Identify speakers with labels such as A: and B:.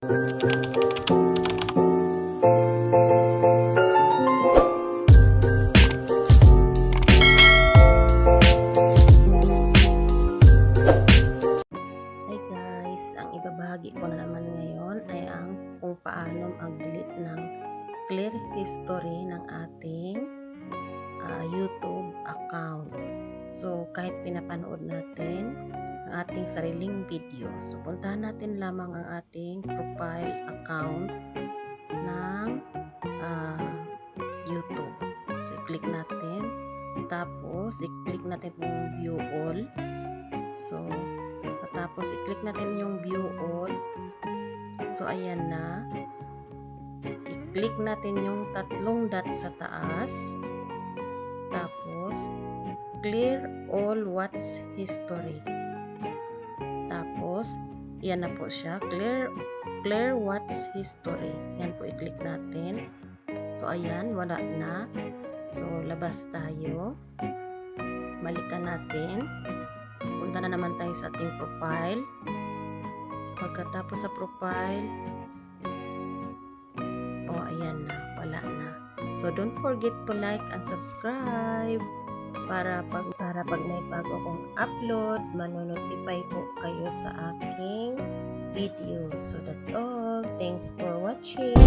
A: guys, ang ibabahagi ko na naman ngayon ay ang kung paano mag-delete ng clear history ng ating YouTube account. So, kahit pinapanood natin ang ating sariling video, so puntahan natin lamang ang ating profile account ng YouTube. So, i-click natin. Tapos, i-click natin yung view all. So, tapos i-click natin yung view all. So, ayan na. I-click natin yung tatlong dot sa taas. Tapos, clear all watch history. Tapos, yan na po siya. Clear watch history. Yan po, i-click natin. So, ayan, wala na. So, labas tayo. Balikan natin. Punta na naman tayo sa ating profile. So, pagkatapos sa profile, ayan na, wala na. So, don't forget to like and subscribe para pag may bago akong upload, manonotify po kayo sa aking video. So, that's all. Thanks for watching.